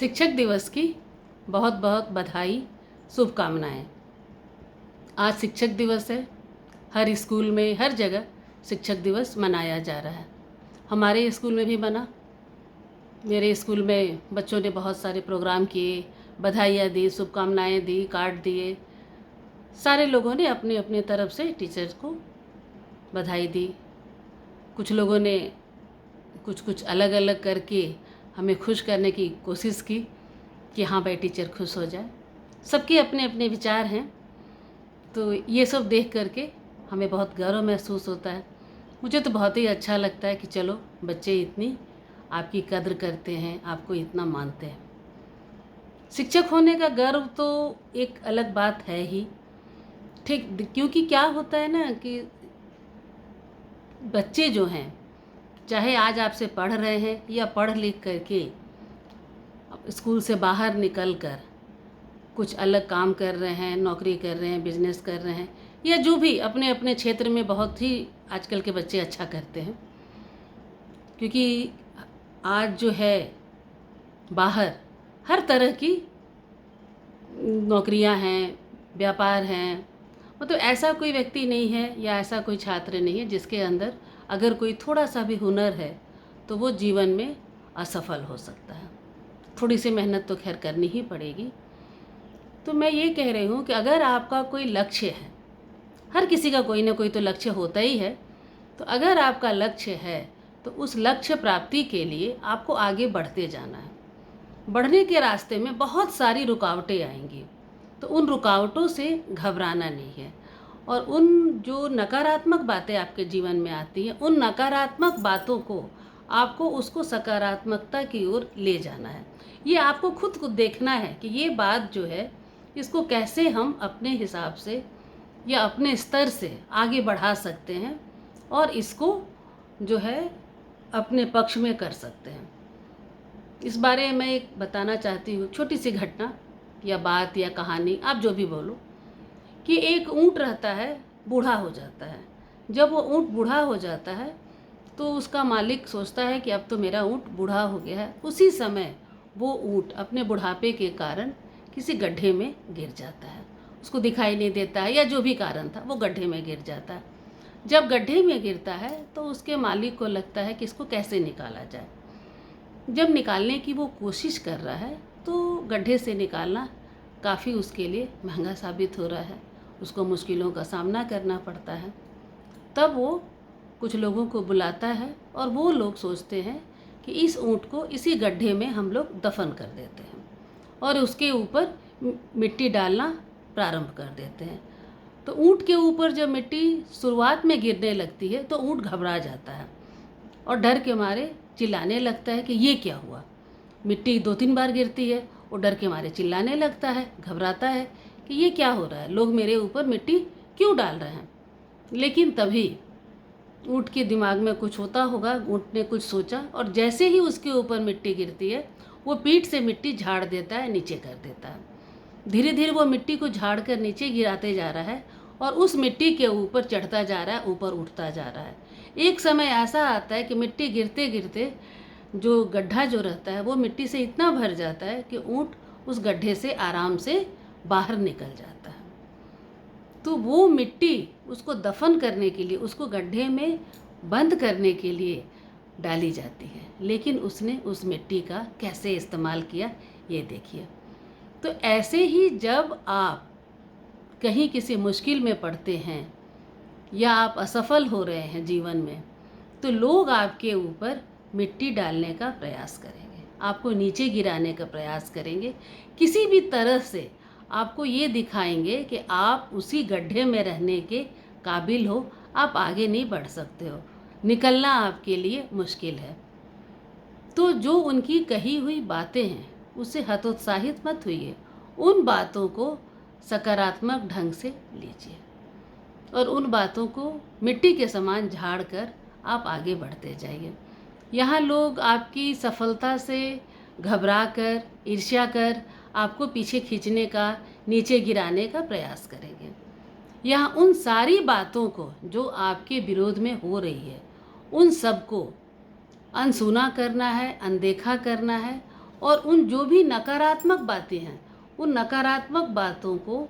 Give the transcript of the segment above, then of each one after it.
शिक्षक दिवस की बहुत बहुत बधाई, शुभकामनाएं। आज शिक्षक दिवस है। हर स्कूल में, हर जगह शिक्षक दिवस मनाया जा रहा है। हमारे स्कूल में भी मना। मेरे स्कूल में बच्चों ने बहुत सारे प्रोग्राम किए, बधाइयाँ दी, शुभकामनाएं दी, कार्ड दिए। सारे लोगों ने अपने अपने तरफ से टीचर्स को बधाई दी। कुछ लोगों ने कुछ कुछ अलग अलग करके हमें खुश करने की कोशिश की कि हाँ भाई, टीचर खुश हो जाए। सबके अपने अपने विचार हैं। तो ये सब देख करके हमें बहुत गर्व महसूस होता है। मुझे तो बहुत ही अच्छा लगता है कि चलो, बच्चे इतनी आपकी कद्र करते हैं, आपको इतना मानते हैं। शिक्षक होने का गर्व तो एक अलग बात है ही, ठीक। क्योंकि क्या होता है ना कि बच्चे जो हैं, चाहे आज आपसे पढ़ रहे हैं या पढ़ लिख करके स्कूल से बाहर निकल कर कुछ अलग काम कर रहे हैं, नौकरी कर रहे हैं, बिजनेस कर रहे हैं, या जो भी अपने अपने क्षेत्र में बहुत ही आजकल के बच्चे अच्छा करते हैं। क्योंकि आज जो है बाहर हर तरह की नौकरियां हैं, व्यापार हैं। मतलब ऐसा कोई व्यक्ति नहीं है या ऐसा कोई छात्र नहीं है जिसके अंदर अगर कोई थोड़ा सा भी हुनर है तो वो जीवन में असफल हो सकता है। थोड़ी सी मेहनत तो खैर करनी ही पड़ेगी। तो मैं ये कह रही हूँ कि अगर आपका कोई लक्ष्य है, हर किसी का कोई ना कोई तो लक्ष्य होता ही है, तो अगर आपका लक्ष्य है तो उस लक्ष्य प्राप्ति के लिए आपको आगे बढ़ते जाना है। बढ़ने के रास्ते में बहुत सारी रुकावटें आएंगी, तो उन रुकावटों से घबराना नहीं है। और उन जो नकारात्मक बातें आपके जीवन में आती हैं, उन नकारात्मक बातों को आपको उसको सकारात्मकता की ओर ले जाना है। ये आपको खुद को देखना है कि ये बात जो है, इसको कैसे हम अपने हिसाब से या अपने स्तर से आगे बढ़ा सकते हैं और इसको जो है अपने पक्ष में कर सकते हैं। इस बारे में एक बताना चाहती हूँ, छोटी सी घटना या बात या कहानी, आप जो भी बोलो। कि एक ऊँट रहता है, बूढ़ा हो जाता है। जब वो ऊँट बूढ़ा हो जाता है तो उसका मालिक सोचता है कि अब तो मेरा ऊँट बूढ़ा हो गया है। उसी समय वो ऊँट अपने बुढ़ापे के कारण किसी गड्ढे में गिर जाता है। उसको दिखाई नहीं देता है या जो भी कारण था, वो गड्ढे में गिर जाता है। जब गड्ढे में गिरता है तो उसके मालिक को लगता है कि इसको कैसे निकाला जाए। जब निकालने की वो कोशिश कर रहा है तो गड्ढे से निकालना काफ़ी उसके लिए महंगा साबित हो रहा है। उसको मुश्किलों का सामना करना पड़ता है। तब वो कुछ लोगों को बुलाता है और वो लोग सोचते हैं कि इस ऊँट को इसी गड्ढे में हम लोग दफन कर देते हैं और उसके ऊपर मिट्टी डालना प्रारंभ कर देते हैं। तो ऊँट के ऊपर जब मिट्टी शुरुआत में गिरने लगती है तो ऊँट घबरा जाता है और डर के मारे चिल्लाने लगता है कि ये क्या हुआ। मिट्टी 2-3 बार गिरती है, वो डर के मारे चिल्लाने लगता है, घबराता है कि ये क्या हो रहा है, लोग मेरे ऊपर मिट्टी क्यों डाल रहे हैं। लेकिन तभी ऊँट के दिमाग में कुछ होता होगा, ऊँट ने कुछ सोचा और जैसे ही उसके ऊपर मिट्टी गिरती है वो पीठ से मिट्टी झाड़ देता है, नीचे कर देता है। धीरे धीरे वो मिट्टी को झाड़ कर नीचे गिराते जा रहा है और उस मिट्टी के ऊपर चढ़ता जा रहा है, ऊपर उठता जा रहा है। एक समय ऐसा आता है कि मिट्टी गिरते गिरते जो गड्ढा जो रहता है वो मिट्टी से इतना भर जाता है कि ऊँट उस गड्ढे से आराम से बाहर निकल जाता है। तो वो मिट्टी उसको दफन करने के लिए, उसको गड्ढे में बंद करने के लिए डाली जाती है, लेकिन उसने उस मिट्टी का कैसे इस्तेमाल किया ये देखिए। तो ऐसे ही जब आप कहीं किसी मुश्किल में पड़ते हैं या आप असफल हो रहे हैं जीवन में, तो लोग आपके ऊपर मिट्टी डालने का प्रयास करेंगे, आपको नीचे गिराने का प्रयास करेंगे, किसी भी तरह से आपको ये दिखाएंगे कि आप उसी गड्ढे में रहने के काबिल हो, आप आगे नहीं बढ़ सकते हो, निकलना आपके लिए मुश्किल है। तो जो उनकी कही हुई बातें हैं उससे हतोत्साहित मत होइए, उन बातों को सकारात्मक ढंग से लीजिए और उन बातों को मिट्टी के समान झाड़ कर आप आगे बढ़ते जाइए। यहाँ लोग आपकी सफलता से घबरा कर, ईर्ष्या कर आपको पीछे खींचने का, नीचे गिराने का प्रयास करेंगे। यहाँ उन सारी बातों को जो आपके विरोध में हो रही है, उन सब को अनसुना करना है, अनदेखा करना है और उन जो भी नकारात्मक बातें हैं, उन नकारात्मक बातों को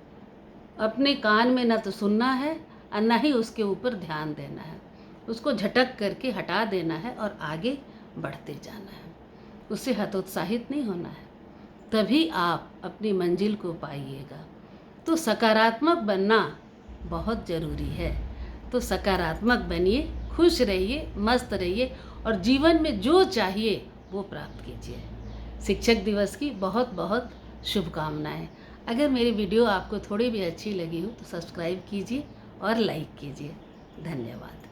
अपने कान में न तो सुनना है और न ही उसके ऊपर ध्यान देना है। उसको झटक करके हटा देना है और आगे बढ़ते जाना है। उससे हतोत्साहित नहीं होना है, तभी आप अपनी मंजिल को पाइएगा। तो सकारात्मक बनना बहुत ज़रूरी है। तो सकारात्मक बनिए, खुश रहिए, मस्त रहिए और जीवन में जो चाहिए वो प्राप्त कीजिए। शिक्षक दिवस की बहुत बहुत शुभकामनाएं। अगर मेरी वीडियो आपको थोड़ी भी अच्छी लगी हो तो सब्सक्राइब कीजिए और लाइक कीजिए। धन्यवाद।